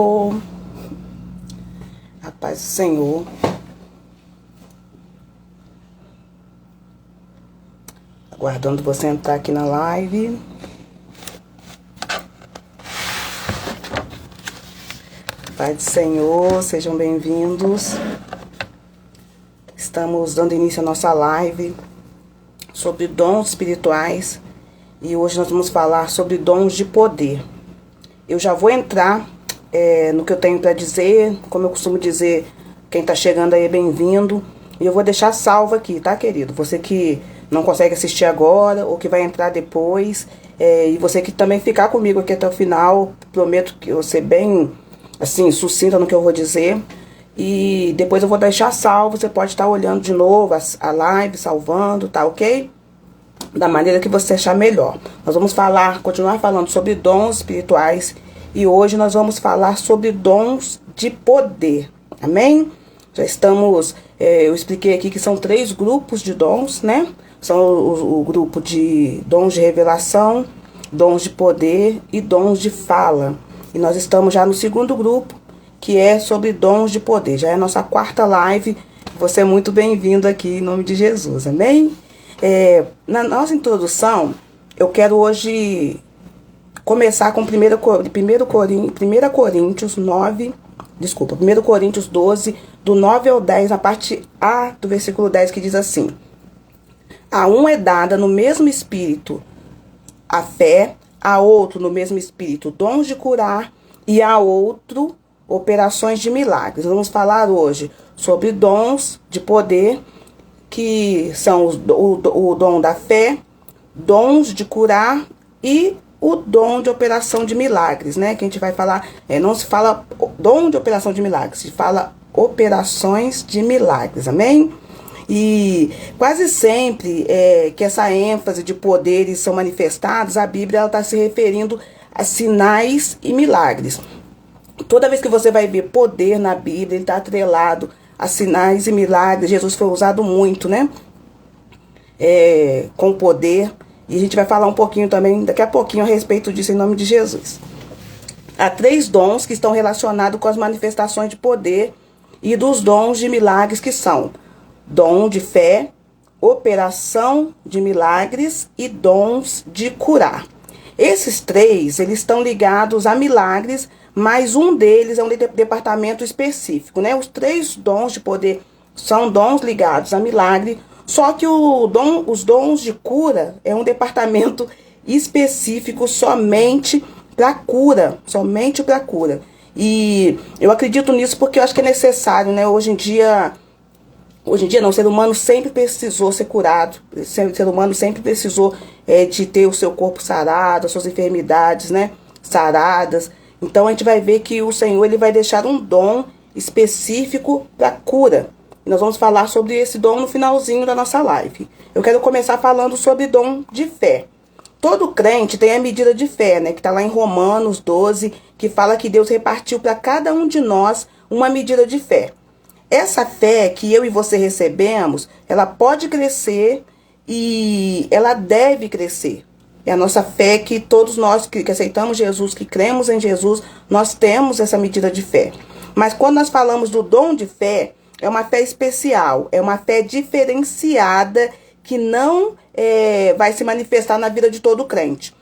Oh, a paz do Senhor. Aguardando você entrar aqui na live. Paz do Senhor, sejam bem-vindos. Estamos dando início à nossa live sobre dons espirituais. E hoje nós vamos falar sobre dons de poder. Eu já vou entrar no que eu tenho para dizer. Como eu costumo dizer, quem está chegando aí é bem-vindo. E eu vou deixar salvo aqui, tá, querido? Você que não consegue assistir agora ou que vai entrar depois. E você que também ficar comigo aqui até o final. Prometo que eu vou ser bem, assim, sucinta no que eu vou dizer. E depois eu vou deixar salvo. Você pode estar olhando de novo a live, salvando, tá ok? Da maneira que você achar melhor. Nós vamos continuar falando sobre dons espirituais. E hoje nós vamos falar sobre dons de poder. Amém? Já estamos... eu expliquei aqui que são 3 grupos de dons, né? São o grupo de dons de revelação, dons de poder e dons de fala. E nós estamos já no segundo grupo, que é sobre dons de poder. Já é a nossa 4ª live. Você é muito bem-vindo aqui em nome de Jesus. Amém? Na nossa introdução, eu quero hoje começar com 1 Coríntios 12, do 9 ao 10, na parte A do versículo 10, que diz assim: a um é dada no mesmo espírito a fé, a outro no mesmo espírito dons de curar, e a outro operações de milagres. Vamos falar hoje sobre dons de poder, que são o dom da fé, dons de curar e o dom de operação de milagres, né? Que a gente vai falar, não se fala dom de operação de milagres, se fala operações de milagres, amém? E quase sempre que essa ênfase de poderes são manifestados, a Bíblia está se referindo a sinais e milagres. Toda vez que você vai ver poder na Bíblia, ele está atrelado a sinais e milagres. Jesus foi usado muito, né? Com poder. E a gente vai falar um pouquinho também, daqui a pouquinho, a respeito disso em nome de Jesus. Há 3 dons que estão relacionados com as manifestações de poder e dos dons de milagres, que são dom de fé, operação de milagres e dons de curar. Esses 3, eles estão ligados a milagres, mas um deles é um departamento específico, né? Os 3 dons de poder são dons ligados a milagre, só que os dons de cura é um departamento específico somente para cura, E eu acredito nisso porque eu acho que é necessário, né? Hoje em dia não, o ser humano sempre precisou ser curado, o ser humano sempre precisou de ter o seu corpo sarado, as suas enfermidades, né, saradas. Então a gente vai ver que o Senhor, ele vai deixar um dom específico para cura. E nós vamos falar sobre esse dom no finalzinho da nossa live. Eu quero começar falando sobre dom de fé. Todo crente tem a medida de fé, né, que está lá em Romanos 12, que fala que Deus repartiu para cada um de nós uma medida de fé. Essa fé que eu e você recebemos, ela pode crescer e ela deve crescer. É a nossa fé que todos nós que aceitamos Jesus, que cremos em Jesus, nós temos essa medida de fé. Mas quando nós falamos do dom de fé, é uma fé especial, é uma fé diferenciada que não vai se manifestar na vida de todo crente.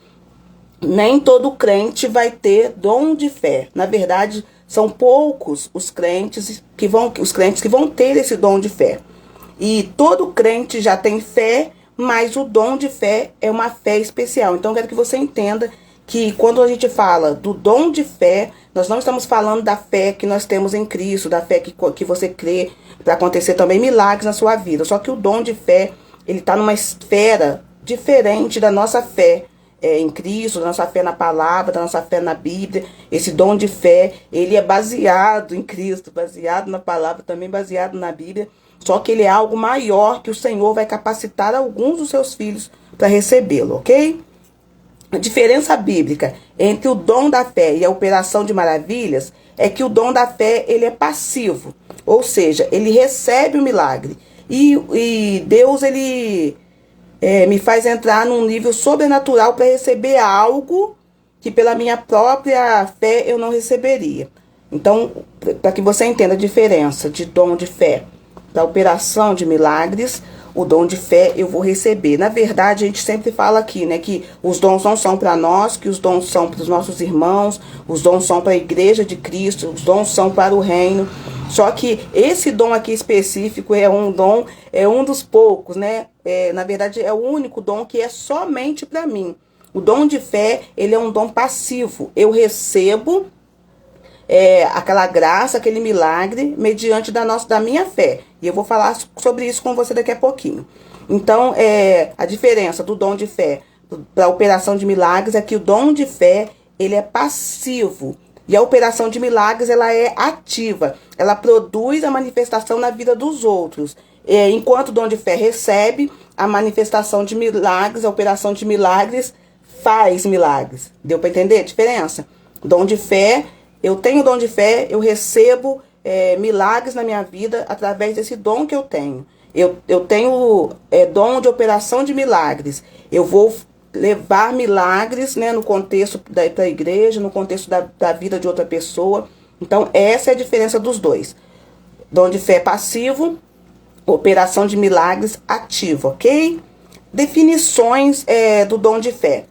Nem todo crente vai ter dom de fé. Na verdade, são poucos os crentes que vão ter esse dom de fé. E todo crente já tem fé, mas o dom de fé é uma fé especial. Então, eu quero que você entenda que quando a gente fala do dom de fé, nós não estamos falando da fé que nós temos em Cristo, da fé que você crê para acontecer também milagres na sua vida. Só que o dom de fé, ele está numa esfera diferente da nossa fé em Cristo, da nossa fé na palavra, da nossa fé na Bíblia. Esse dom de fé, ele é baseado em Cristo, baseado na palavra, também baseado na Bíblia. Só que ele é algo maior que o Senhor vai capacitar alguns dos seus filhos para recebê-lo, ok? A diferença bíblica entre o dom da fé e a operação de maravilhas é que o dom da fé, ele é passivo. Ou seja, ele recebe o milagre. E Deus, ele me faz entrar num nível sobrenatural para receber algo que pela minha própria fé eu não receberia. Então, para que você entenda a diferença de dom de fé da operação de milagres, o dom de fé eu vou receber. Na verdade, a gente sempre fala aqui, né, que os dons não são para nós, que os dons são para os nossos irmãos, os dons são para a igreja de Cristo, os dons são para o reino. Só que esse dom aqui específico é um dos poucos, né? Na verdade, é o único dom que é somente para mim. O dom de fé, ele é um dom passivo. Eu recebo aquela graça, aquele milagre, mediante da minha fé. E eu vou falar sobre isso com você daqui a pouquinho. Então, a diferença do dom de fé para a operação de milagres é que o dom de fé, ele é passivo. E a operação de milagres, ela é ativa. Ela produz a manifestação na vida dos outros. Enquanto o dom de fé recebe, a manifestação de milagres, a operação de milagres faz milagres. Deu para entender a diferença? Dom de fé, eu tenho dom de fé, eu recebo milagres na minha vida através desse dom que eu tenho. Eu tenho dom de operação de milagres. Eu vou levar milagres, né, no contexto da igreja, no contexto da vida de outra pessoa. Então, essa é a diferença dos dois. Dom de fé passivo, operação de milagres ativa, ok? Definições do dom de fé.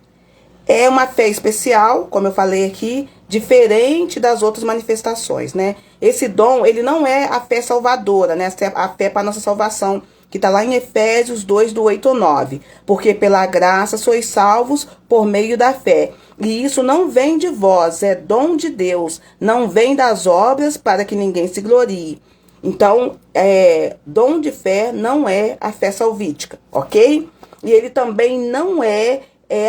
É uma fé especial, como eu falei aqui, diferente das outras manifestações, né? Esse dom, ele não é a fé salvadora, né? A fé para a nossa salvação, que está lá em Efésios 2, do 8 ao 9. Porque pela graça sois salvos por meio da fé. E isso não vem de vós, é dom de Deus. Não vem das obras para que ninguém se glorie. Então, dom de fé não é a fé salvítica, ok? E ele também não é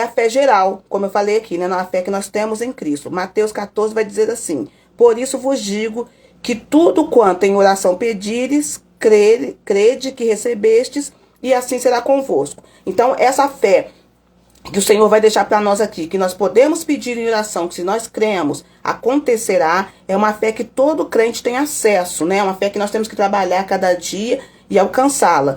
a fé geral, como eu falei aqui, né? Na fé que nós temos em Cristo. Mateus 14 vai dizer assim: por isso vos digo que tudo quanto em oração pedires, crede que recebestes, e assim será convosco. Então, essa fé que o Senhor vai deixar para nós aqui, que nós podemos pedir em oração, que se nós cremos, acontecerá, é uma fé que todo crente tem acesso, né? É uma fé que nós temos que trabalhar cada dia e alcançá-la.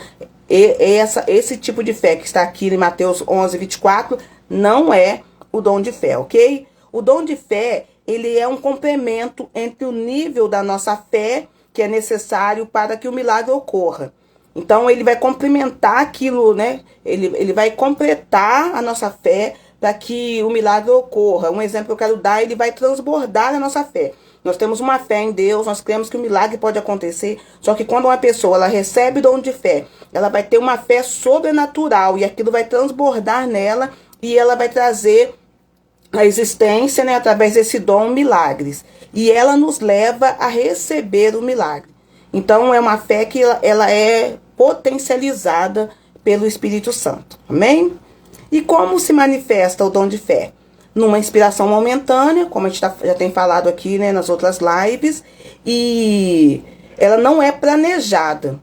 Esse tipo de fé que está aqui em Mateus 11, 24, não é o dom de fé, ok? O dom de fé, ele é um complemento entre o nível da nossa fé, que é necessário para que o milagre ocorra. Então, ele vai complementar aquilo, né? Ele vai completar a nossa fé para que o milagre ocorra. Um exemplo que eu quero dar, ele vai transbordar a nossa fé. Nós temos uma fé em Deus, nós cremos que o milagre pode acontecer, só que quando uma pessoa ela recebe dom de fé, ela vai ter uma fé sobrenatural e aquilo vai transbordar nela e ela vai trazer a existência, né, através desse dom, milagres. E ela nos leva a receber o milagre. Então, é uma fé que ela é potencializada pelo Espírito Santo. Amém? E como se manifesta o dom de fé? Numa inspiração momentânea, como a gente já tem falado aqui, né, nas outras lives, e ela não é planejada.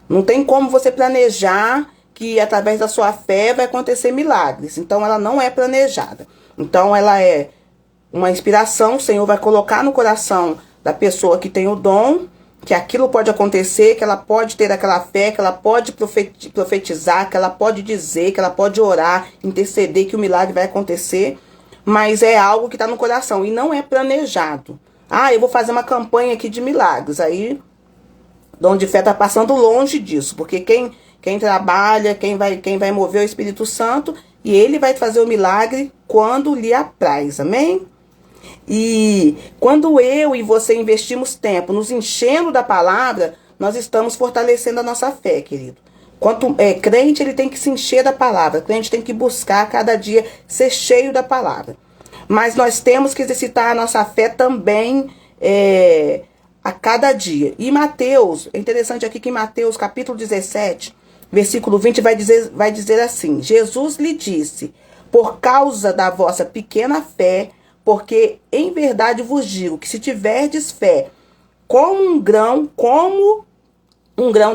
Não tem como você planejar que através da sua fé vai acontecer milagres. Então, ela não é planejada. Então, ela é uma inspiração, o Senhor vai colocar no coração da pessoa que tem o dom, que aquilo pode acontecer, que ela pode ter aquela fé, que ela pode profetizar, que ela pode dizer, que ela pode orar, interceder, que o milagre vai acontecer. Mas é algo que está no coração e não é planejado. Ah, eu vou fazer uma campanha aqui de milagres. Aí, dom de fé está passando longe disso. Porque quem trabalha, quem vai mover o Espírito Santo, e ele vai fazer o milagre quando lhe apraz. Amém? E quando eu e você investimos tempo nos enchendo da palavra, nós estamos fortalecendo a nossa fé, querido. Quanto crente, ele tem que se encher da palavra. Crente tem que buscar cada dia ser cheio da palavra. Mas nós temos que exercitar a nossa fé também a cada dia. E Mateus, é interessante aqui que em Mateus capítulo 17, versículo 20, vai dizer assim: Jesus lhe disse, por causa da vossa pequena fé, porque em verdade vos digo que se tiverdes fé como um grão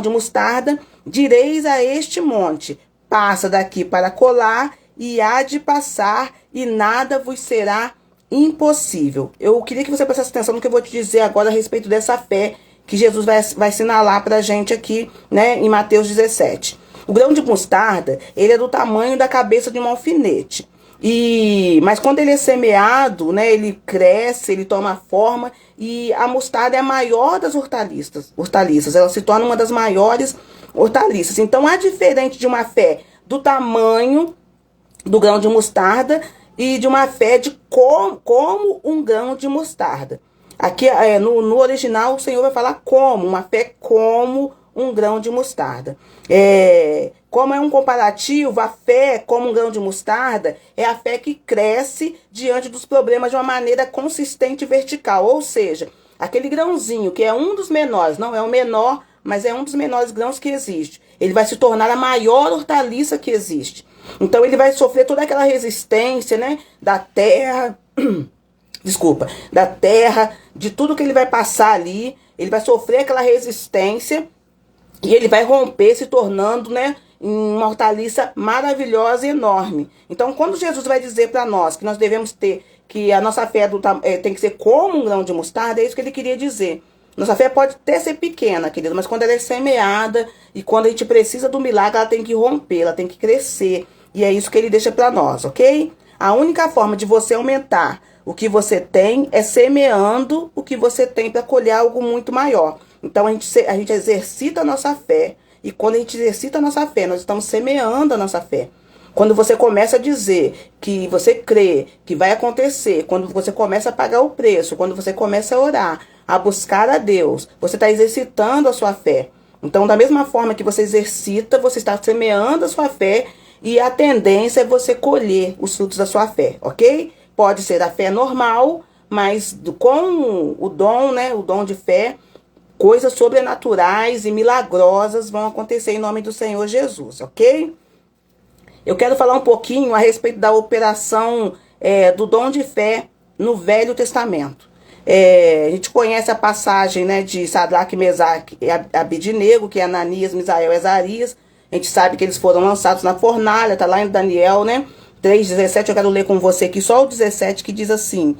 de mostarda, direis a este monte, passa daqui para colar, e há de passar, e nada vos será impossível. Eu queria que você prestasse atenção no que eu vou te dizer agora a respeito dessa fé que Jesus vai assinalar para a gente aqui, né, em Mateus 17. O grão de mostarda, ele é do tamanho da cabeça de um alfinete. Mas quando ele é semeado, né, ele cresce, ele toma forma, e a mostarda é a maior das hortaliças. Ela se torna uma das maiores hortaliças. Então, há diferente de uma fé do tamanho do grão de mostarda e de uma fé de como um grão de mostarda. Aqui, no original, o Senhor vai falar como, uma fé como um grão de mostarda. Como é um comparativo, a fé como um grão de mostarda é a fé que cresce diante dos problemas de uma maneira consistente e vertical. Ou seja, aquele grãozinho que é um dos menores, não é o menor, mas é um dos menores grãos que existe. Ele vai se tornar a maior hortaliça que existe. Então ele vai sofrer toda aquela resistência, né, da terra, da terra, de tudo que ele vai passar ali. Ele vai sofrer aquela resistência e ele vai romper, se tornando, né, uma hortaliça maravilhosa e enorme. Então, quando Jesus vai dizer para nós que nós devemos ter, que a nossa fé tem que ser como um grão de mostarda, é isso que ele queria dizer. Nossa fé pode até ser pequena, querido, mas quando ela é semeada e quando a gente precisa do milagre, ela tem que romper, ela tem que crescer. E é isso que ele deixa para nós, ok? A única forma de você aumentar o que você tem é semeando o que você tem para colher algo muito maior. Então, a gente exercita a nossa fé. E quando a gente exercita a nossa fé, nós estamos semeando a nossa fé. Quando você começa a dizer que você crê que vai acontecer, quando você começa a pagar o preço, quando você começa a orar, a buscar a Deus, você está exercitando a sua fé. Então, da mesma forma que você exercita, você está semeando a sua fé e a tendência é você colher os frutos da sua fé, ok? Pode ser a fé normal, mas com o dom, né, o dom de fé, coisas sobrenaturais e milagrosas vão acontecer em nome do Senhor Jesus, ok? Eu quero falar um pouquinho a respeito da operação do dom de fé no Velho Testamento. A gente conhece a passagem, né, de Sadraque, Mesaque e Abednego, que é Ananias, Misael e Azarias. A gente sabe que eles foram lançados na fornalha, tá lá em Daniel, né? 3:17, eu quero ler com você aqui só o 17, que diz assim: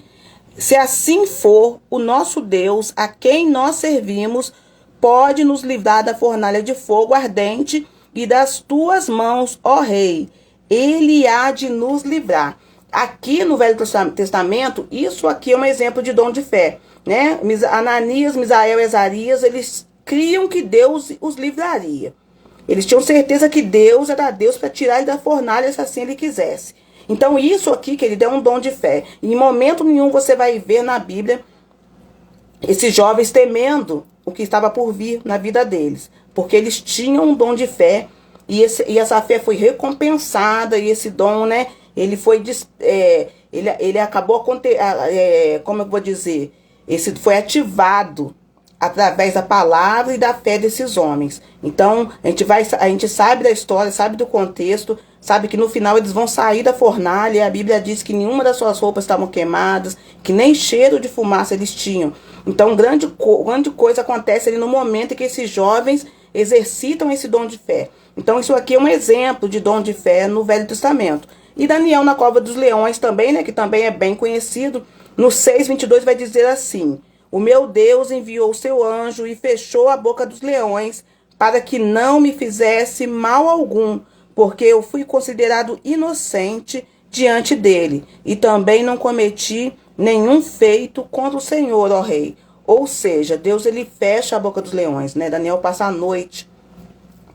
se assim for, o nosso Deus, a quem nós servimos, pode nos livrar da fornalha de fogo ardente e das tuas mãos, ó rei. Ele há de nos livrar. Aqui no Velho Testamento, isso aqui é um exemplo de dom de fé, né? Ananias, Misael e Azarias, eles criam que Deus os livraria. Eles tinham certeza que Deus era Deus para tirar ele da fornalha se assim ele quisesse. Então isso aqui, querido, é um dom de fé. Em momento nenhum você vai ver na Bíblia esses jovens temendo o que estava por vir na vida deles. Porque eles tinham um dom de fé e essa fé foi recompensada e esse dom, né, ele foi, ele acabou, como eu vou dizer, esse foi ativado através da palavra e da fé desses homens. Então, a gente sabe da história, sabe do contexto, sabe que no final eles vão sair da fornalha, e a Bíblia diz que nenhuma das suas roupas estavam queimadas, que nem cheiro de fumaça eles tinham. Então, grande coisa acontece ali no momento em que esses jovens exercitam esse dom de fé. Então, isso aqui é um exemplo de dom de fé no Velho Testamento. E Daniel na cova dos leões também, né, que também é bem conhecido, no 6:22 vai dizer assim: o meu Deus enviou o seu anjo e fechou a boca dos leões para que não me fizesse mal algum, porque eu fui considerado inocente diante dele, e também não cometi nenhum feito contra o Senhor, ó rei. Ou seja, Deus ele fecha a boca dos leões, né? Daniel passa a noite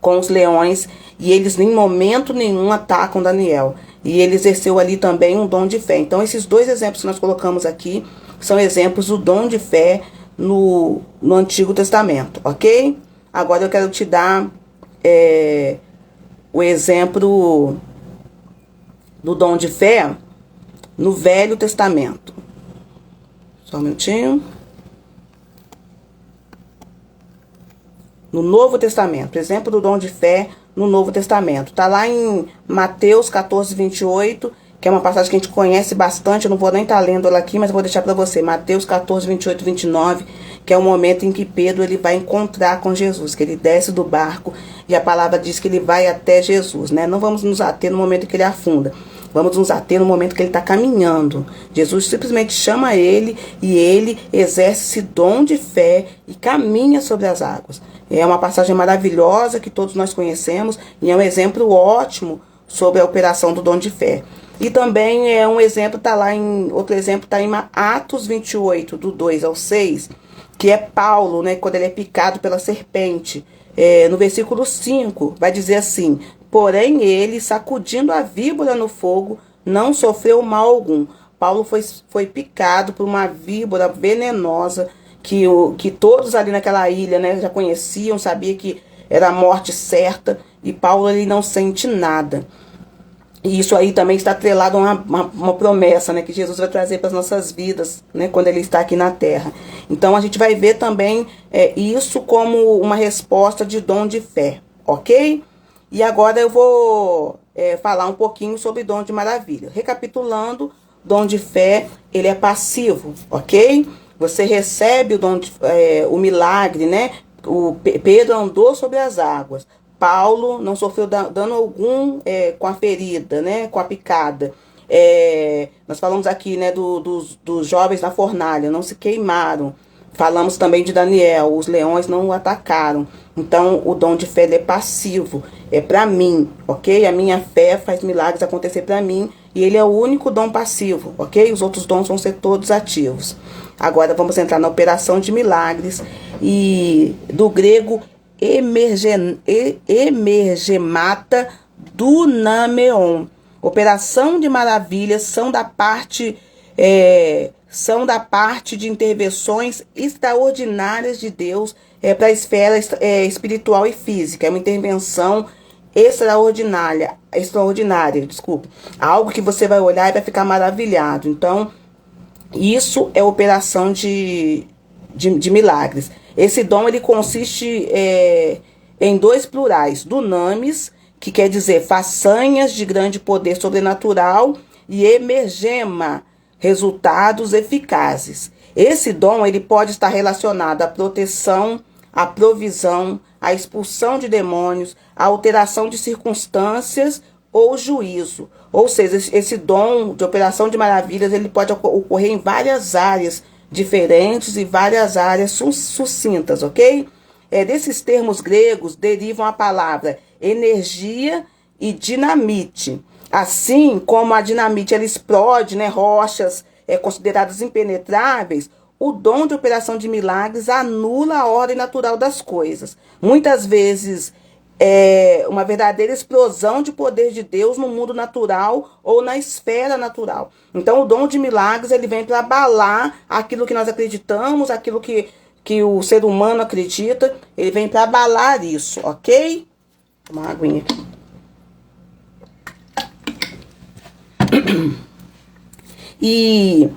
com os leões e eles em momento nenhum atacam Daniel. E ele exerceu ali também um dom de fé. Então esses dois exemplos que nós colocamos aqui são exemplos do dom de fé no Antigo Testamento, ok? Agora eu quero te dar o exemplo do dom de fé no Velho Testamento. Só um minutinho. No Novo Testamento, exemplo do dom de fé no Novo Testamento. Tá lá em Mateus 14:28, que é uma passagem que a gente conhece bastante, eu não vou nem estar lendo ela aqui, mas eu vou deixar para você. Mateus 14:28, 29, que é o momento em que Pedro ele vai encontrar com Jesus, que ele desce do barco e a palavra diz que ele vai até Jesus, né? Não vamos nos ater no momento em que ele afunda. Vamos nos ater no momento que ele está caminhando. Jesus simplesmente chama ele e ele exerce esse dom de fé e caminha sobre as águas. É uma passagem maravilhosa que todos nós conhecemos e é um exemplo ótimo sobre a operação do dom de fé. E também um exemplo tá lá outro exemplo tá em Atos 28, do 2 ao 6, que é Paulo, né, quando ele é picado pela serpente. No versículo 5, vai dizer assim: porém ele, sacudindo a víbora no fogo, não sofreu mal algum. Paulo foi picado por uma víbora venenosa que todos ali naquela ilha, né, já conheciam, sabia que era a morte certa, e Paulo ele não sente nada. E isso aí também está atrelado a uma promessa, né, que Jesus vai trazer para as nossas vidas, né, quando ele está aqui na terra. Então a gente vai ver também isso como uma resposta de dom de fé, ok? E agora eu vou falar um pouquinho sobre dom de maravilha. Recapitulando, dom de fé, ele é passivo, ok? Você recebe o milagre, né? Pedro andou sobre as águas. Paulo não sofreu dano algum com a ferida, né? Com a picada. Nós falamos aqui, né, dos jovens na fornalha, não se queimaram. Falamos também de Daniel, os leões não o atacaram. Então, o dom de fé é passivo, é para mim, ok? A minha fé faz milagres acontecer para mim e ele é o único dom passivo, ok? Os outros dons vão ser todos ativos. Agora vamos entrar na operação de milagres e do grego emergemata dunameon. Operação de maravilhas são da parte de intervenções extraordinárias de Deus para a esfera espiritual e física. É uma intervenção extraordinária, desculpe. Algo que você vai olhar e vai ficar maravilhado. Então, isso é operação de milagres. Esse dom ele consiste em dois plurais: dunamis, que quer dizer façanhas de grande poder sobrenatural, e emergema, resultados eficazes. Esse dom ele pode estar relacionado à proteção, à provisão, à expulsão de demônios, à alteração de circunstâncias ou juízo. Ou seja, esse dom de operação de maravilhas ele pode ocorrer em várias áreas diferentes e várias áreas sucintas, ok? Desses termos gregos derivam a palavra energia e dinamite. Assim como a dinamite ela explode, né, rochas consideradas impenetráveis, o dom de operação de milagres anula a ordem natural das coisas. Muitas vezes uma verdadeira explosão de poder de Deus no mundo natural ou na esfera natural. Então, o dom de milagres ele vem para abalar aquilo que nós acreditamos, aquilo que o ser humano acredita. Ele vem para abalar isso, ok? Toma uma aguinha aqui. E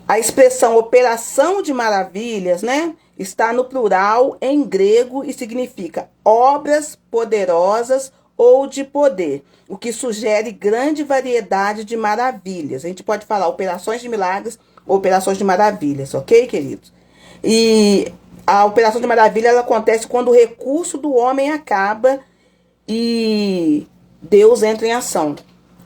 a expressão operação de maravilhas, né, está no plural em grego e significa obras poderosas ou de poder, o que sugere grande variedade de maravilhas. A gente pode falar operações de milagres ou operações de maravilhas, ok, queridos? E a operação de maravilha ela acontece quando o recurso do homem acaba e Deus entra em ação.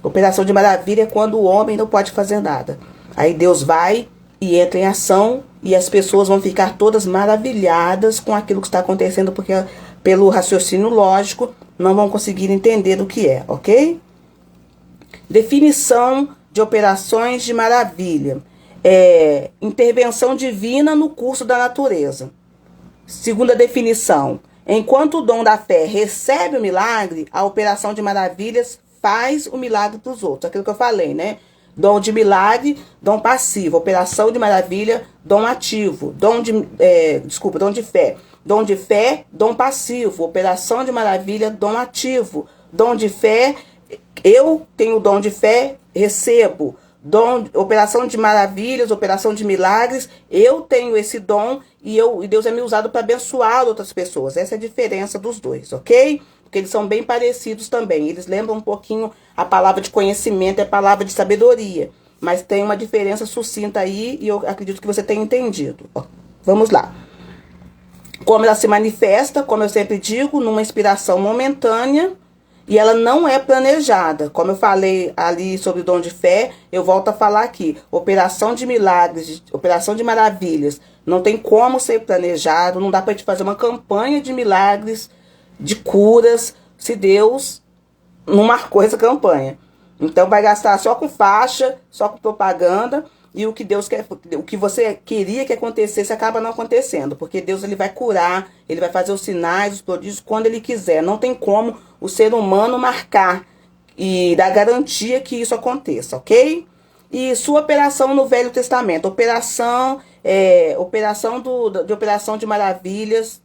Operação de maravilha é quando o homem não pode fazer nada. Aí Deus vai e entra em ação e as pessoas vão ficar todas maravilhadas com aquilo que está acontecendo, porque pelo raciocínio lógico não vão conseguir entender o que é, ok? Definição de operações de maravilha. Intervenção divina no curso da natureza. Segunda definição. Enquanto o dom da fé recebe o milagre, a operação de maravilhas faz o milagre para os outros. Aquilo que eu falei, né? Dom de milagre, dom passivo. Operação de maravilha, dom ativo. Dom de fé. Dom de fé, dom passivo. Operação de maravilha, dom ativo. Dom de fé, eu tenho dom de fé, recebo. Operação de maravilhas, operação de milagres, eu tenho esse dom e Deus é me usado para abençoar outras pessoas. Essa é a diferença dos dois, ok? Porque eles são bem parecidos também. Eles lembram um pouquinho a palavra de conhecimento, a palavra de sabedoria. Mas tem uma diferença sucinta aí e eu acredito que você tenha entendido. Vamos lá. Como ela se manifesta, como eu sempre digo, numa inspiração momentânea e ela não é planejada. Como eu falei ali sobre o dom de fé, eu volto a falar aqui. Operação de milagres, operação de maravilhas, não tem como ser planejado, não dá para gente fazer uma campanha de milagres, de curas, se Deus não marcou essa campanha. Então vai gastar só com faixa, só com propaganda, e o que Deus quer, o que você queria que acontecesse acaba não acontecendo, porque Deus ele vai curar, ele vai fazer os sinais, os prodígios quando ele quiser. Não tem como o ser humano marcar e dar garantia que isso aconteça, ok? E sua operação no Velho Testamento, operação de operação de maravilhas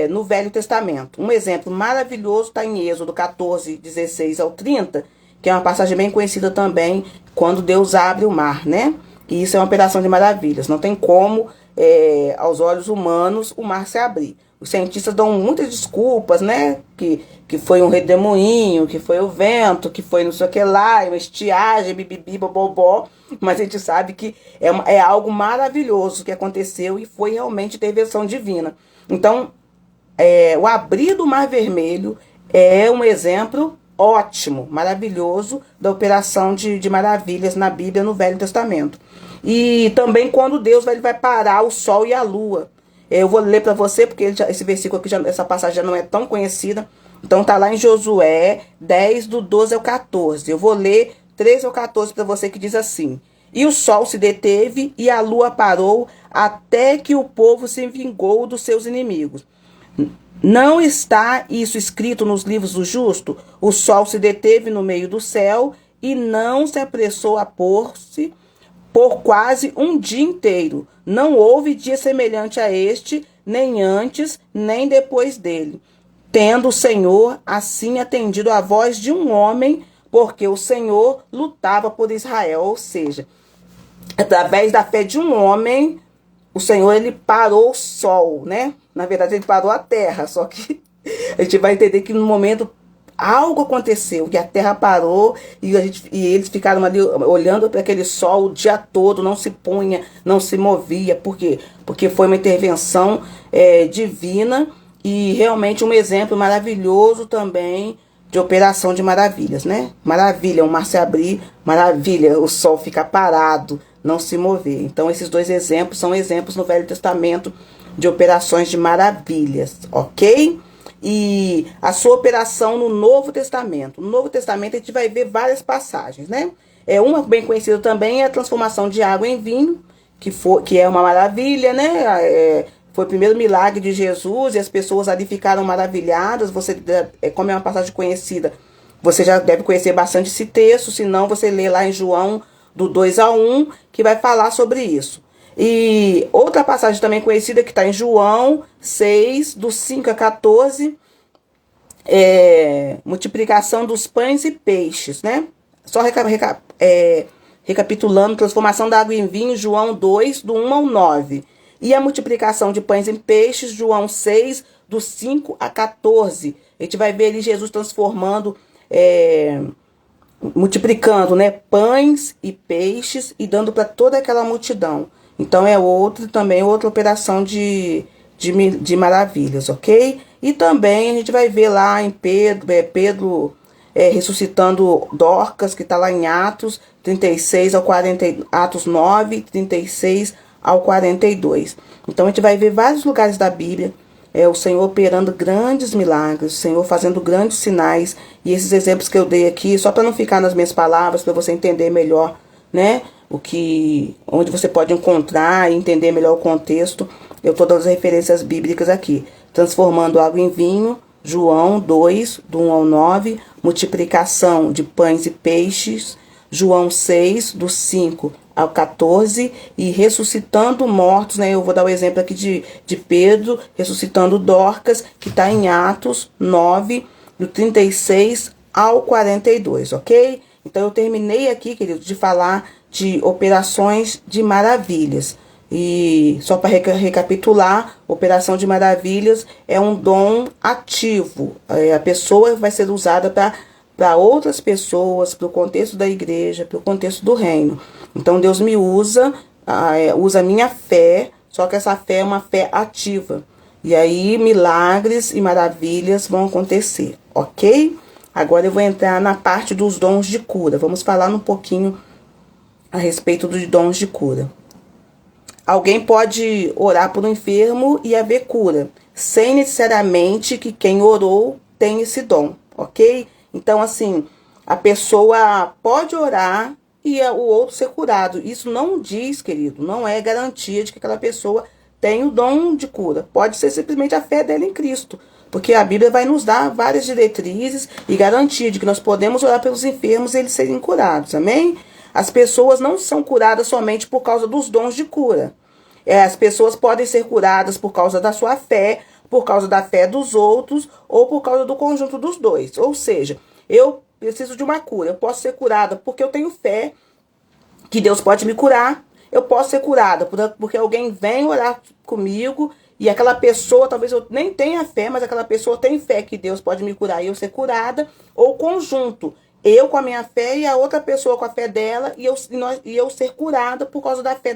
no Velho Testamento. Um exemplo maravilhoso está em Êxodo 14, 16 ao 30, que é uma passagem bem conhecida também, quando Deus abre o mar, né? E isso é uma operação de maravilhas. Não tem como, aos olhos humanos, o mar se abrir. Os cientistas dão muitas desculpas, né? Que foi um redemoinho, que foi o vento, que foi não sei o que lá, uma estiagem, bibibi, bobobó. Mas a gente sabe que é algo maravilhoso que aconteceu e foi realmente intervenção divina. Então, o abrir do Mar Vermelho é um exemplo ótimo, maravilhoso da operação de maravilhas na Bíblia, no Velho Testamento. E também quando Deus vai parar o sol e a lua. Eu vou ler para você, porque esse versículo aqui, essa passagem já não é tão conhecida. Então tá lá em Josué 10, do 12 ao 14. Eu vou ler 13 ao 14 para você, que diz assim: E o sol se deteve e a lua parou, até que o povo se vingou dos seus inimigos. Não está isso escrito nos livros do justo? O sol se deteve no meio do céu e não se apressou a pôr-se por quase um dia inteiro. Não houve dia semelhante a este, nem antes, nem depois dele. Tendo o Senhor assim atendido a voz de um homem, porque o Senhor lutava por Israel. Ou seja, através da fé de um homem, o Senhor ele parou o sol, né? Na verdade, ele parou a terra, só que a gente vai entender que no momento algo aconteceu, que a terra parou e eles ficaram ali olhando para aquele sol o dia todo, não se punha, não se movia. Por quê? Porque foi uma intervenção divina e realmente um exemplo maravilhoso também de operação de maravilhas, né? Maravilha, o mar se abrir, maravilha, o sol ficar parado, não se mover. Então, esses dois exemplos são exemplos no Velho Testamento de operações de maravilhas, ok? E a sua operação no Novo Testamento. No Novo Testamento a gente vai ver várias passagens, né? Uma bem conhecida também é a transformação de água em vinho, que é uma maravilha, né? Foi o primeiro milagre de Jesus e as pessoas ali ficaram maravilhadas. Você, como é uma passagem conhecida, você já deve conhecer bastante esse texto, se não você lê lá em João do 2 a 1, que vai falar sobre isso. E outra passagem também conhecida que está em João 6, do 5 a 14, multiplicação dos pães e peixes, né? Só recapitulando, transformação da água em vinho, João 2, do 1 ao 9. E a multiplicação de pães e peixes, João 6, do 5 a 14. A gente vai ver ali Jesus transformando, multiplicando, né, pães e peixes e dando para toda aquela multidão. Então outra operação de maravilhas, ok? E também a gente vai ver lá em Pedro ressuscitando Dorcas, que está lá em Atos 36 ao 40, Atos 9, 36 ao 42. Então a gente vai ver vários lugares da Bíblia, o Senhor operando grandes milagres, o Senhor fazendo grandes sinais. E esses exemplos que eu dei aqui, só para não ficar nas minhas palavras, para você entender melhor, né? Onde você pode encontrar e entender melhor o contexto. Eu estou dando as referências bíblicas aqui. Transformando água em vinho, João 2, do 1 ao 9. Multiplicação de pães e peixes, João 6, do 5 ao 14. E ressuscitando mortos, né? Eu vou dar o exemplo aqui de Pedro, ressuscitando Dorcas, que está em Atos 9, do 36 ao 42, ok? Então eu terminei aqui, queridos, de falar de operações de maravilhas. E só para recapitular, operação de maravilhas é um dom ativo. A pessoa vai ser usada para outras pessoas, para o contexto da igreja, para o contexto do reino. Então Deus me usa a minha fé, só que essa fé é uma fé ativa. E aí milagres e maravilhas vão acontecer, ok? Agora eu vou entrar na parte dos dons de cura. Vamos falar um pouquinho a respeito dos dons de cura. Alguém pode orar por um enfermo e haver cura, sem necessariamente que quem orou tenha esse dom, ok? Então, assim, a pessoa pode orar e o outro ser curado. Isso não diz, querido, não é garantia de que aquela pessoa tem o dom de cura. Pode ser simplesmente a fé dela em Cristo. Porque a Bíblia vai nos dar várias diretrizes e garantia de que nós podemos orar pelos enfermos e eles serem curados. Amém? As pessoas não são curadas somente por causa dos dons de cura. As pessoas podem ser curadas por causa da sua fé, por causa da fé dos outros ou por causa do conjunto dos dois. Ou seja, eu preciso de uma cura. Eu posso ser curada porque eu tenho fé que Deus pode me curar. Eu posso ser curada porque alguém vem orar comigo e aquela pessoa, talvez eu nem tenha fé, mas aquela pessoa tem fé que Deus pode me curar e eu ser curada. Ou conjunto, eu com a minha fé e a outra pessoa com a fé dela e eu ser curada por causa da fé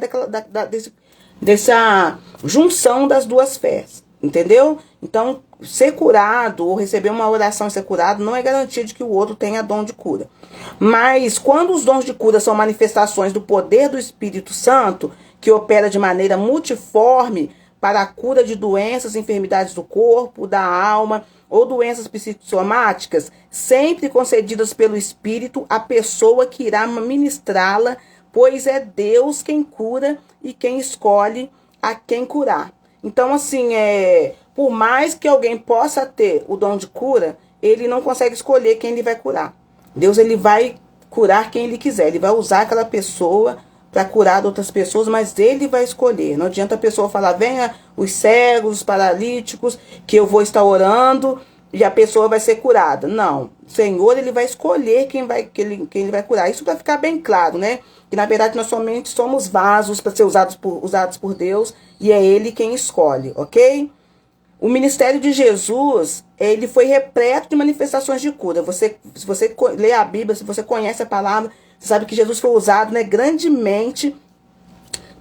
dessa junção das duas fés. Entendeu? Então, ser curado ou receber uma oração e ser curado não é garantia de que o outro tenha dom de cura. Mas quando os dons de cura são manifestações do poder do Espírito Santo, que opera de maneira multiforme para a cura de doenças, enfermidades do corpo, da alma ou doenças psicossomáticas, sempre concedidas pelo Espírito, a pessoa que irá ministrá-la, pois é Deus quem cura e quem escolhe a quem curar. Então, assim, por mais que alguém possa ter o dom de cura, ele não consegue escolher quem ele vai curar. Deus, ele vai curar quem ele quiser. Ele vai usar aquela pessoa para curar outras pessoas, mas ele vai escolher. Não adianta a pessoa falar, venha os cegos, os paralíticos, que eu vou estar orando e a pessoa vai ser curada. Não. O Senhor, ele vai escolher quem ele vai curar. Isso para ficar bem claro, né? Que na verdade nós somente somos vasos para ser usados por Deus e é Ele quem escolhe, ok? O ministério de Jesus, ele foi repleto de manifestações de cura. Se você lê a Bíblia, se você conhece a palavra, você sabe que Jesus foi usado, né, grandemente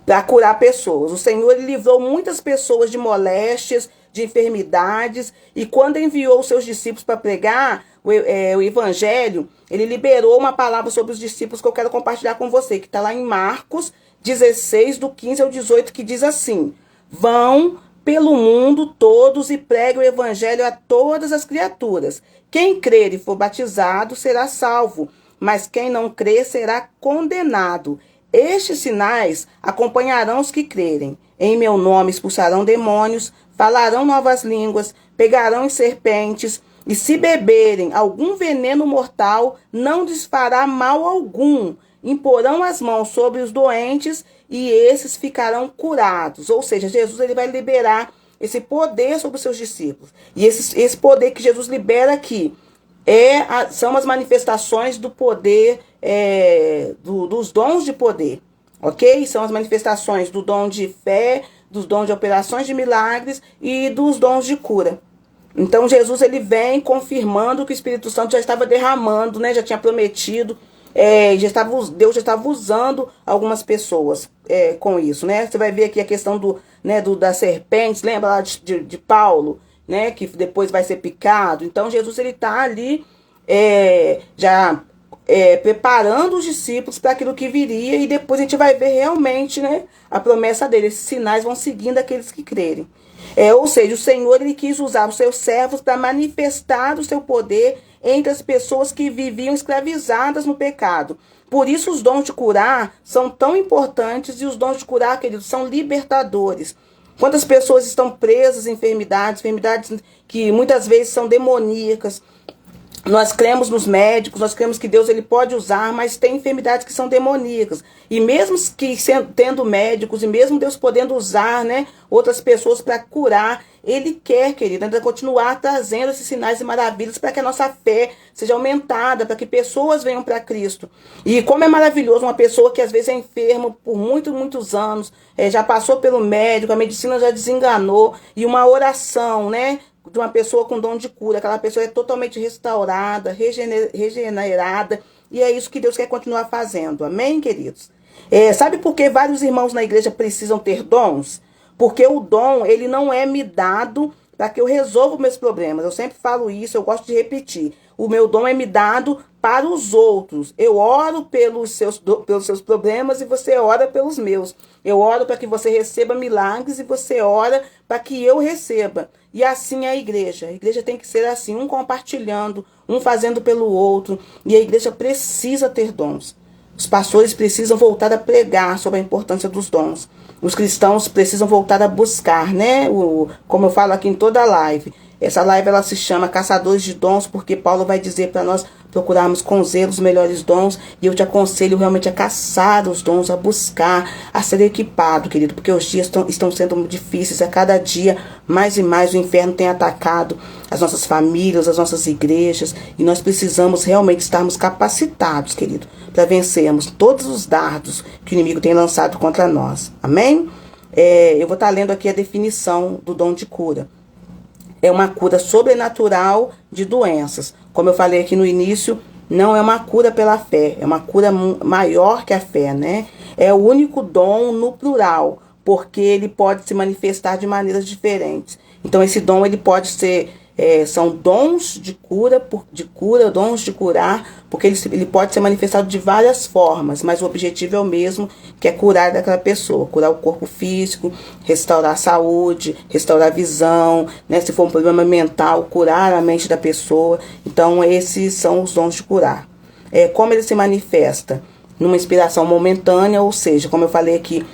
para curar pessoas. O Senhor, ele livrou muitas pessoas de moléstias, de enfermidades, e quando enviou os seus discípulos para pregar o evangelho, ele liberou uma palavra sobre os discípulos que eu quero compartilhar com você, que está lá em Marcos 16, do 15 ao 18, que diz assim: vão pelo mundo todos e preguem o evangelho a todas as criaturas. Quem crer e for batizado será salvo, mas quem não crer será condenado. Estes sinais acompanharão os que crerem. Em meu nome expulsarão demônios, falarão novas línguas, pegarão em serpentes, e se beberem algum veneno mortal, não lhes fará mal algum. Imporão as mãos sobre os doentes e esses ficarão curados. Ou seja, Jesus, ele vai liberar esse poder sobre os seus discípulos. E esse poder que Jesus libera aqui são as manifestações do poder, dos dons de poder, ok? São as manifestações do dom de fé, dos dons de operações de milagres e dos dons de cura. Então Jesus, ele vem confirmando que o Espírito Santo já estava derramando, né? Já tinha prometido, Deus já estava usando algumas pessoas com isso, né? Você vai ver aqui a questão das serpentes, lembra lá de Paulo, né? Que depois vai ser picado. Então Jesus, ele está ali preparando os discípulos para aquilo que viria, e depois a gente vai ver realmente, né, a promessa dele. Esses sinais vão seguindo aqueles que crerem. Ou seja, o Senhor, ele quis usar os seus servos para manifestar o seu poder entre as pessoas que viviam escravizadas no pecado. Por isso os dons de curar são tão importantes, e os dons de curar, queridos, são libertadores. Quantas pessoas estão presas em enfermidades que muitas vezes são demoníacas. Nós cremos nos médicos, nós cremos que Deus, ele pode usar, mas tem enfermidades que são demoníacas. E mesmo que tendo médicos, e mesmo Deus podendo usar, né, outras pessoas para curar, ele quer, querido, ainda continuar trazendo esses sinais e maravilhas para que a nossa fé seja aumentada, para que pessoas venham para Cristo. E como é maravilhoso uma pessoa que às vezes é enferma por muitos anos, já passou pelo médico, a medicina já desenganou, e uma oração, né, de uma pessoa com dom de cura, aquela pessoa é totalmente restaurada, regenerada, e é isso que Deus quer continuar fazendo, amém, queridos? Sabe por que vários irmãos na igreja precisam ter dons? Porque o dom, ele não é me dado para que eu resolva os meus problemas. Eu sempre falo isso, eu gosto de repetir. O meu dom é me dado para os outros. Eu oro pelos seus problemas e você ora pelos meus. Eu oro para que você receba milagres e você ora para que eu receba. E assim é a igreja. A igreja tem que ser assim, um compartilhando, um fazendo pelo outro. E a igreja precisa ter dons. Os pastores precisam voltar a pregar sobre a importância dos dons. Os cristãos precisam voltar a buscar, né? Como eu falo aqui em toda live. Essa live ela se chama Caçadores de Dons, porque Paulo vai dizer para nós procurarmos com zelo os melhores dons. E eu te aconselho realmente a caçar os dons, a buscar, a ser equipado, querido. Porque os dias estão sendo difíceis. A cada dia, mais e mais, o inferno tem atacado as nossas famílias, as nossas igrejas. E nós precisamos realmente estarmos capacitados, querido, para vencermos todos os dardos que o inimigo tem lançado contra nós. Amém? Eu vou estar lendo aqui a definição do dom de cura. É uma cura sobrenatural de doenças. Como eu falei aqui no início, não é uma cura pela fé, é uma cura maior que a fé, né? É o único dom no plural, porque ele pode se manifestar de maneiras diferentes. Então, esse dom ele pode ser, são dons de cura, dons de curar, porque ele pode ser manifestado de várias formas, mas o objetivo é o mesmo, que é curar daquela pessoa, curar o corpo físico, restaurar a saúde, restaurar a visão, né? Se for um problema mental, curar a mente da pessoa. Então, esses são os dons de curar. Como ele se manifesta? Numa inspiração momentânea, ou seja, como eu falei aqui,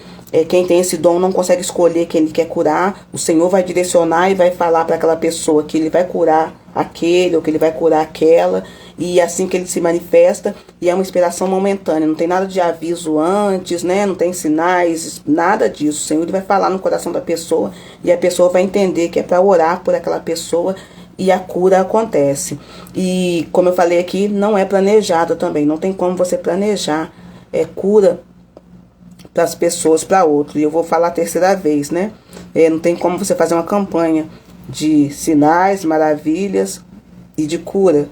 quem tem esse dom não consegue escolher quem ele quer curar. O Senhor vai direcionar e vai falar para aquela pessoa que ele vai curar aquele ou que ele vai curar aquela. E é assim que ele se manifesta. E é uma inspiração momentânea. Não tem nada de aviso antes, né? Não tem sinais, nada disso. O Senhor ele vai falar no coração da pessoa e a pessoa vai entender que é para orar por aquela pessoa. E a cura acontece. E como eu falei aqui, não é planejado também. Não tem como você planejar cura para as pessoas, para outro. E eu vou falar a terceira vez, né? Não tem como você fazer uma campanha de sinais, maravilhas e de cura.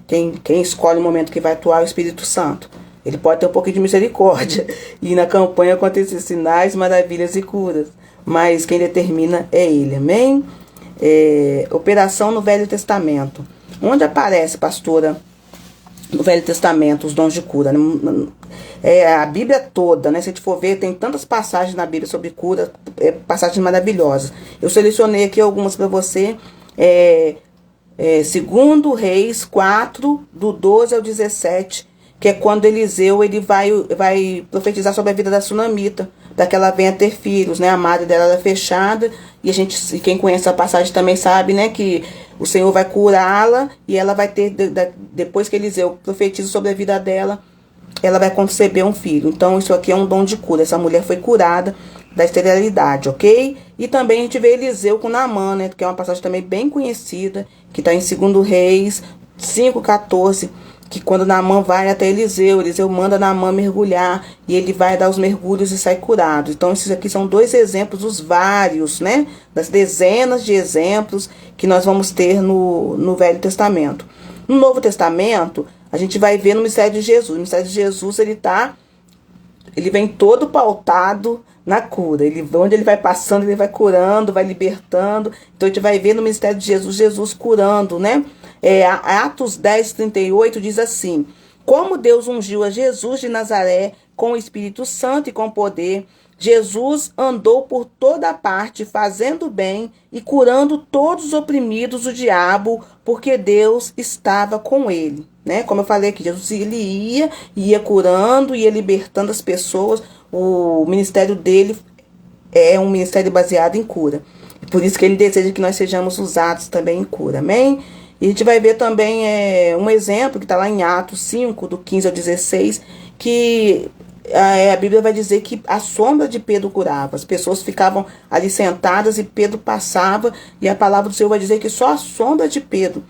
Quem escolhe o momento que vai atuar é o Espírito Santo. Ele pode ter um pouquinho de misericórdia e na campanha acontecer sinais, maravilhas e curas. Mas quem determina é Ele, amém? Operação no Velho Testamento. Onde aparece, pastora, no Velho Testamento, os dons de cura? A Bíblia toda, né? Se a gente for ver, tem tantas passagens na Bíblia sobre cura, passagens maravilhosas. Eu selecionei aqui algumas para você. 2 Reis 4, do 12 ao 17, que é quando Eliseu ele vai profetizar sobre a vida da sunamita, para que ela venha ter filhos, né? A madre dela era fechada, e quem conhece a passagem também sabe, né, que o Senhor vai curá-la, e ela vai ter, depois que Eliseu profetiza sobre a vida dela, ela vai conceber um filho. Então, isso aqui é um dom de cura. Essa mulher foi curada da esterilidade, ok? E também a gente vê Eliseu com Naamã, né? Que é uma passagem também bem conhecida, que está em 2 Reis 5:14, que quando Naamã vai até Eliseu manda Naamã mergulhar, e ele vai dar os mergulhos e sai curado. Então, esses aqui são 2 exemplos dos vários, né? Das dezenas de exemplos que nós vamos ter no Velho Testamento. No Novo Testamento, a gente vai ver no mistério de Jesus. O mistério de Jesus, ele vem todo pautado na cura. Onde ele vai passando, ele vai curando, vai libertando. Então, a gente vai ver no mistério de Jesus curando, né? Atos 10:38 diz assim: como Deus ungiu a Jesus de Nazaré com o Espírito Santo e com poder, Jesus andou por toda parte, fazendo bem e curando todos os oprimidos do diabo, porque Deus estava com ele, né? Como eu falei aqui, Jesus ele ia curando, ia libertando as pessoas. O ministério dele é um ministério baseado em cura. Por isso que ele deseja que nós sejamos usados também em cura, amém? E a gente vai ver também um exemplo que está lá em Atos 5, do 15 ao 16, que a Bíblia vai dizer que a sombra de Pedro curava. As pessoas ficavam ali sentadas e Pedro passava, e a palavra do Senhor vai dizer que só a sombra de Pedro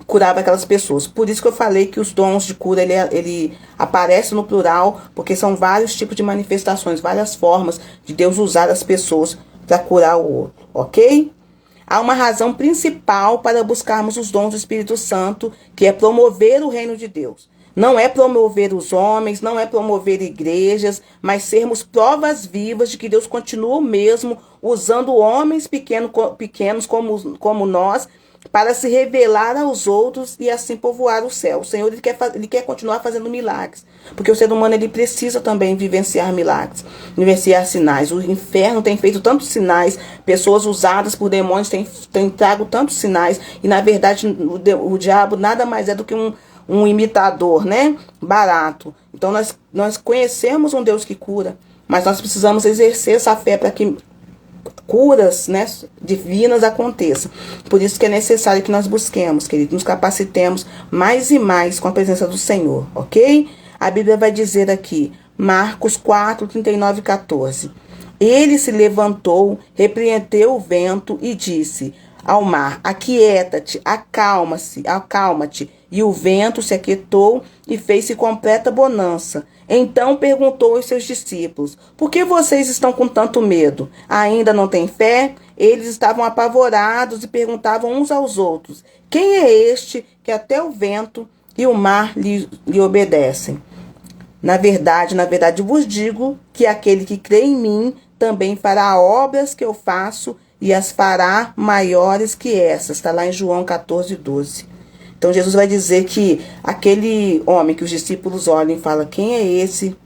curava aquelas pessoas. Por isso que eu falei que os dons de cura, ele aparece no plural, porque são vários tipos de manifestações, várias formas de Deus usar as pessoas para curar o outro, ok? Há uma razão principal para buscarmos os dons do Espírito Santo, que é promover o reino de Deus. Não é promover os homens, não é promover igrejas, mas sermos provas vivas de que Deus continua o mesmo, usando homens pequenos como nós, para se revelar aos outros e assim povoar o céu. O Senhor ele quer continuar fazendo milagres, porque o ser humano ele precisa também vivenciar milagres, vivenciar sinais. O inferno tem feito tantos sinais, pessoas usadas por demônios têm trago tantos sinais, e na verdade o diabo nada mais é do que um imitador, né? Barato. Então nós conhecemos um Deus que cura, mas nós precisamos exercer essa fé para que curas, né, divinas aconteçam. Por isso que é necessário que nós busquemos, queridos, nos capacitemos mais e mais com a presença do Senhor, ok? A Bíblia vai dizer aqui, Marcos 4, 39 e 14. Ele se levantou, repreendeu o vento e disse ao mar: aquieta-te, acalma-te. E o vento se aquietou e fez-se completa bonança. Então perguntou aos seus discípulos: por que vocês estão com tanto medo? Ainda não têm fé? Eles estavam apavorados e perguntavam uns aos outros: quem é este que até o vento e o mar lhe obedecem? Na verdade vos digo que aquele que crê em mim também fará obras que eu faço e as fará maiores que essas. Está lá em João 14, 12. Então Jesus vai dizer que aquele homem que os discípulos olham e falam: quem é esse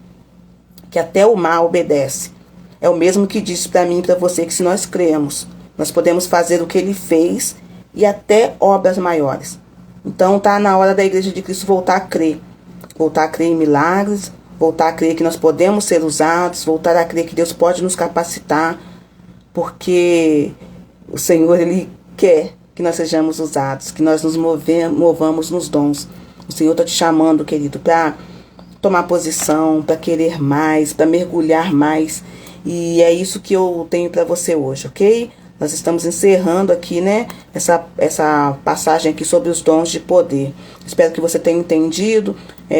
que até o mar obedece? É o mesmo que disse para mim e para você que se nós cremos, nós podemos fazer o que ele fez e até obras maiores. Então tá na hora da Igreja de Cristo voltar a crer em milagres, voltar a crer que nós podemos ser usados, voltar a crer que Deus pode nos capacitar, porque o Senhor ele quer que nós sejamos usados, que nós nos movamos nos dons. O Senhor está te chamando, querido, para tomar posição, para querer mais, para mergulhar mais. E é isso que eu tenho para você hoje, ok? Nós estamos encerrando aqui, né, essa passagem aqui sobre os dons de poder. Espero que você tenha entendido.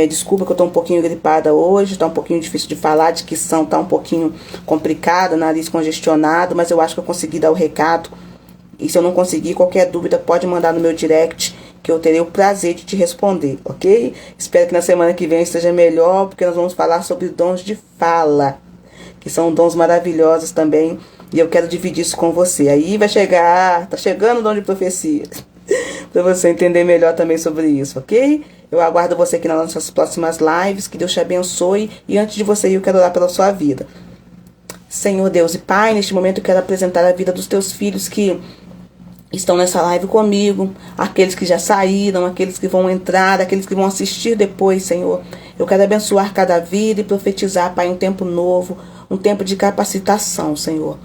Desculpa que eu estou um pouquinho gripada hoje, está um pouquinho difícil de falar, dicção está um pouquinho complicada, nariz congestionado, mas eu acho que eu consegui dar o recado. E se eu não conseguir, qualquer dúvida pode mandar no meu direct, que eu terei o prazer de te responder, ok? Espero que na semana que vem esteja melhor, porque nós vamos falar sobre dons de fala, que são dons maravilhosos também, e eu quero dividir isso com você. Aí vai chegar, tá chegando o dom de profecia, para você entender melhor também sobre isso, ok? Eu aguardo você aqui nas nossas próximas lives, que Deus te abençoe, e antes de você ir, eu quero orar pela sua vida. Senhor Deus e Pai, neste momento eu quero apresentar a vida dos teus filhos que estão nessa live comigo, aqueles que já saíram, aqueles que vão entrar, aqueles que vão assistir depois, Senhor. Eu quero abençoar cada vida e profetizar, Pai, um tempo novo, um tempo de capacitação, Senhor.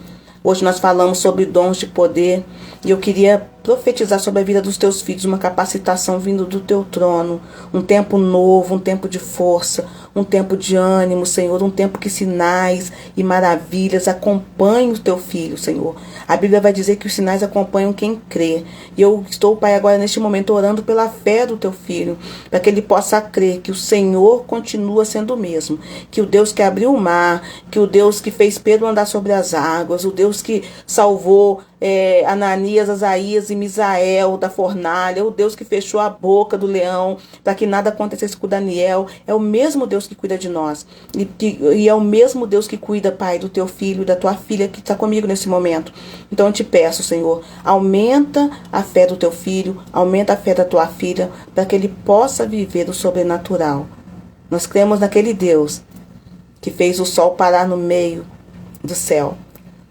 Hoje nós falamos sobre dons de poder e eu queria profetizar sobre a vida dos teus filhos, uma capacitação vindo do teu trono, um tempo novo, um tempo de força, um tempo de ânimo, Senhor, um tempo que sinais e maravilhas acompanhem o teu filho, Senhor. A Bíblia vai dizer que os sinais acompanham quem crê. E eu estou, Pai, agora neste momento orando pela fé do teu filho, para que ele possa crer que o Senhor continua sendo o mesmo, que o Deus que abriu o mar, que o Deus que fez Pedro andar sobre as águas, o Deus que salvou Ananias, Asaías e Misael da fornalha, o Deus que fechou a boca do leão para que nada acontecesse com Daniel, é o mesmo Deus que cuida de nós, e é o mesmo Deus que cuida, Pai, do teu filho e da tua filha que está comigo nesse momento. Então eu te peço, Senhor, aumenta a fé do teu filho, aumenta a fé da tua filha, para que ele possa viver o sobrenatural. Nós cremos naquele Deus que fez o sol parar no meio do céu.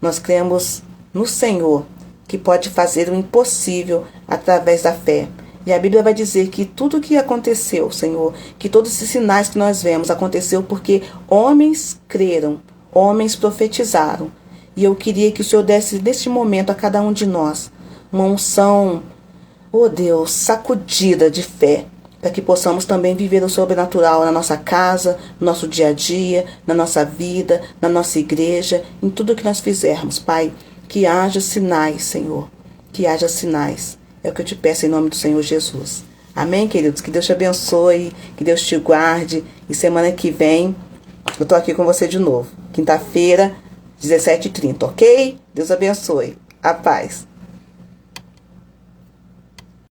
Nós cremos no Senhor, que pode fazer o impossível através da fé. E a Bíblia vai dizer que tudo o que aconteceu, Senhor, que todos esses sinais que nós vemos aconteceu porque homens creram, homens profetizaram. E eu queria que o Senhor desse neste momento a cada um de nós uma unção, oh Deus, sacudida de fé, para que possamos também viver o sobrenatural na nossa casa, no nosso dia a dia, na nossa vida, na nossa igreja, em tudo que nós fizermos, Pai. Que haja sinais, Senhor. Que haja sinais. É o que eu te peço em nome do Senhor Jesus. Amém, queridos? Que Deus te abençoe, que Deus te guarde. E semana que vem eu tô aqui com você de novo. Quinta-feira, 17h30, ok? Deus abençoe. A paz.